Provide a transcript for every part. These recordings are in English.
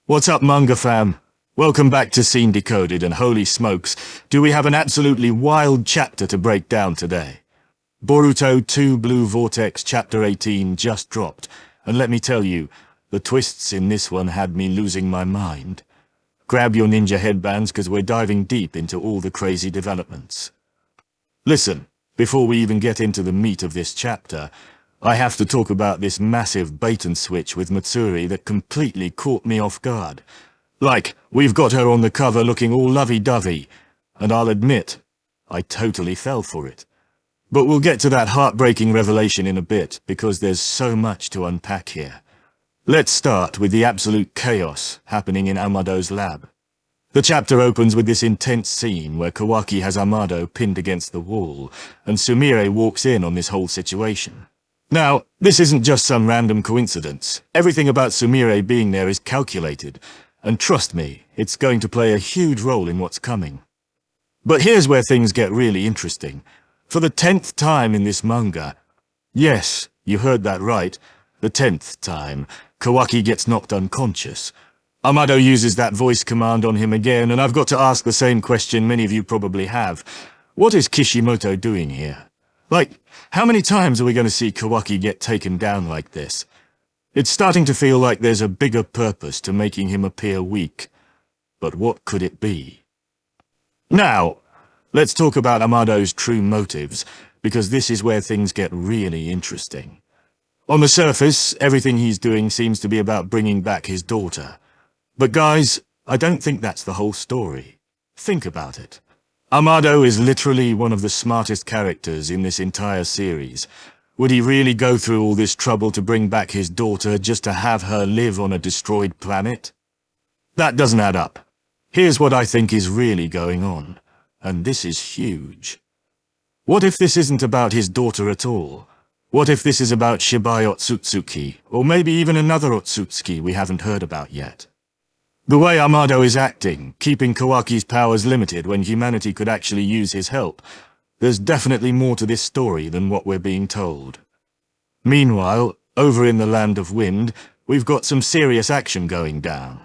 What's up, manga fam? Welcome back to Scene Decoded, and holy smokes, do we have an absolutely wild chapter to break down today. Boruto 2 Blue Vortex Chapter 18 just dropped, and let me tell you, the twists in this one had me losing my mind. Grab your ninja headbands, because we're diving deep into all the crazy developments. Listen, before we even get into the meat of this chapter, I have to talk about this massive bait and switch with Matsuri that completely caught me off guard. Like, we've got her on the cover looking all lovey-dovey, and I'll admit, I totally fell for it. But we'll get to that heartbreaking revelation in a bit, because there's so much to unpack here. Let's start with the absolute chaos happening in Amado's lab. The chapter opens with this intense scene where Kawaki has Amado pinned against the wall, and Sumire walks in on this whole situation. Now, this isn't just some random coincidence. Everything about Sumire being there is calculated, and trust me, it's going to play a huge role in what's coming. But here's where things get really interesting. For the 10th time in this manga, yes, you heard that right, the 10th time, Kawaki gets knocked unconscious. Amado uses that voice command on him again, and I've got to ask the same question many of you probably have. What is Kishimoto doing here? Like, how many times are we going to see Kawaki get taken down like this? It's starting to feel like there's a bigger purpose to making him appear weak. But what could it be? Now, let's talk about Amado's true motives, because this is where things get really interesting. On the surface, everything he's doing seems to be about bringing back his daughter. But guys, I don't think that's the whole story. Think about it. Amado is literally one of the smartest characters in this entire series. Would he really go through all this trouble to bring back his daughter just to have her live on a destroyed planet? That doesn't add up. Here's what I think is really going on, and this is huge. What if this isn't about his daughter at all? What if this is about Shibai Otsutsuki, or maybe even another Otsutsuki we haven't heard about yet? The way Amado is acting, keeping Kawaki's powers limited when humanity could actually use his help, there's definitely more to this story than what we're being told. Meanwhile, over in the Land of Wind, we've got some serious action going down.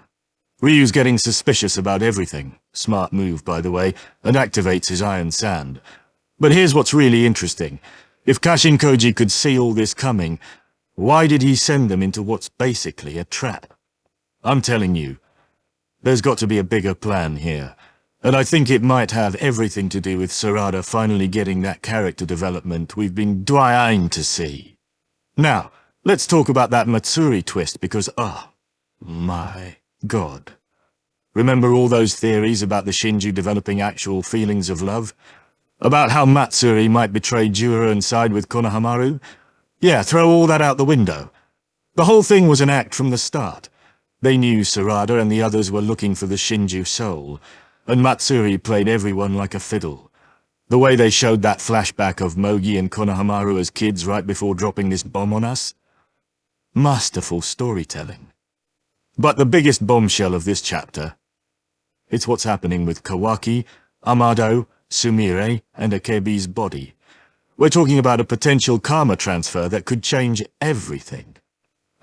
Ryu's getting suspicious about everything, smart move by the way, and activates his iron sand. But here's what's really interesting. If Kashin Koji could see all this coming, why did he send them into what's basically a trap? I'm telling you, there's got to be a bigger plan here, and I think it might have everything to do with Sarada finally getting that character development we've been dying to see. Now, let's talk about that Matsuri twist because, oh my god. Remember all those theories about the Shinju developing actual feelings of love? About how Matsuri might betray Jura and side with Konohamaru? Yeah, throw all that out the window. The whole thing was an act from the start. They knew Sarada and the others were looking for the Shinju soul, and Matsuri played everyone like a fiddle. The way they showed that flashback of Mogi and Konohamaru as kids right before dropping this bomb on us? Masterful storytelling. But the biggest bombshell of this chapter, it's what's happening with Kawaki, Amado, Sumire, and Akebi's body. We're talking about a potential karma transfer that could change everything.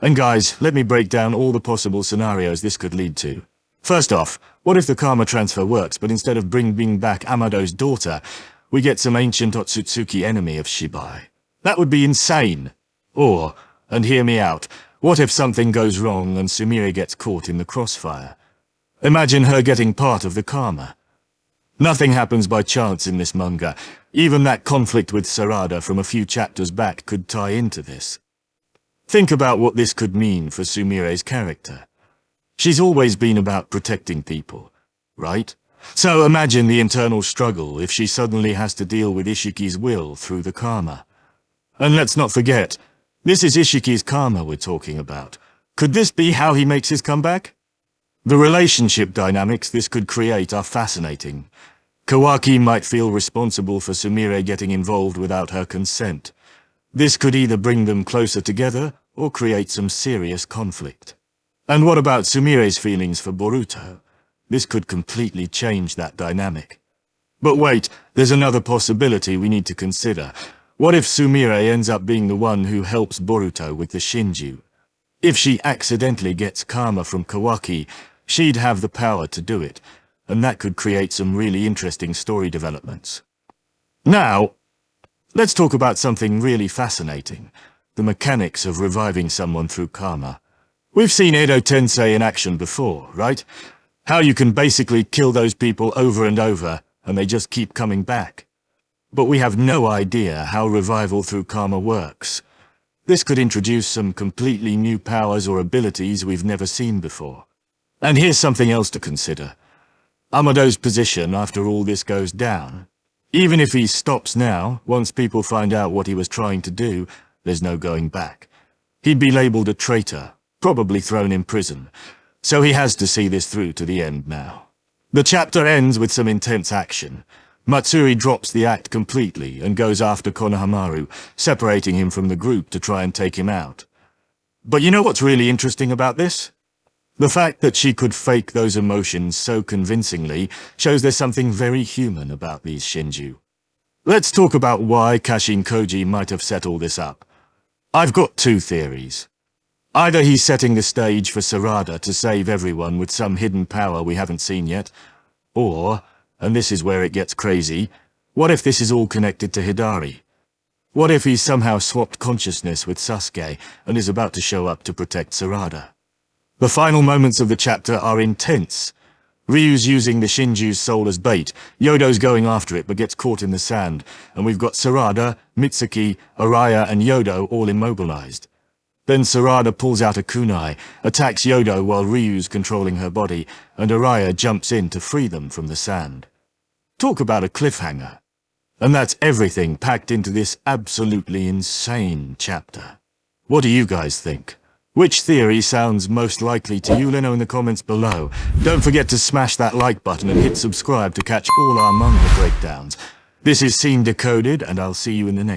And guys, let me break down all the possible scenarios this could lead to. First off, what if the karma transfer works, but instead of bringing back Amado's daughter, we get some ancient Otsutsuki enemy of Shibai? That would be insane. Or, and hear me out, what if something goes wrong and Sumire gets caught in the crossfire? Imagine her getting part of the karma. Nothing happens by chance in this manga. Even that conflict with Sarada from a few chapters back could tie into this. Think about what this could mean for Sumire's character. She's always been about protecting people, right? So imagine the internal struggle if she suddenly has to deal with Ishiki's will through the karma. And let's not forget, this is Ishiki's karma we're talking about. Could this be how he makes his comeback? The relationship dynamics this could create are fascinating. Kawaki might feel responsible for Sumire getting involved without her consent. This could either bring them closer together or create some serious conflict. And what about Sumire's feelings for Boruto? This could completely change that dynamic. But wait, there's another possibility we need to consider. What if Sumire ends up being the one who helps Boruto with the Shinju? If she accidentally gets karma from Kawaki, she'd have the power to do it, and that could create some really interesting story developments. Now, let's talk about something really fascinating, the mechanics of reviving someone through karma. We've seen Edo Tensei in action before, right? How you can basically kill those people over and over, and they just keep coming back. But we have no idea how revival through karma works. This could introduce some completely new powers or abilities we've never seen before. And here's something else to consider. Amado's position after all this goes down. Even if he stops now, once people find out what he was trying to do, there's no going back. He'd be labeled a traitor, probably thrown in prison. So he has to see this through to the end now. The chapter ends with some intense action. Matsuri drops the act completely and goes after Konohamaru, separating him from the group to try and take him out. But you know what's really interesting about this? The fact that she could fake those emotions so convincingly shows there's something very human about these Shinju. Let's talk about why Kashin Koji might have set all this up. I've got two theories. Either he's setting the stage for Sarada to save everyone with some hidden power we haven't seen yet, or, and this is where it gets crazy, what if this is all connected to Hidari? What if he's somehow swapped consciousness with Sasuke and is about to show up to protect Sarada? The final moments of the chapter are intense. Ryu's using the Shinju's soul as bait, Yodo's going after it but gets caught in the sand, and we've got Sarada, Mitsuki, Araya and Yodo all immobilized. Then Sarada pulls out a kunai, attacks Yodo while Ryu's controlling her body, and Araya jumps in to free them from the sand. Talk about a cliffhanger. And that's everything packed into this absolutely insane chapter. What do you guys think? Which theory sounds most likely to you? Let know in the comments below. Don't forget to smash that like button and hit subscribe to catch all our manga breakdowns. This is Scene Decoded, and I'll see you in the next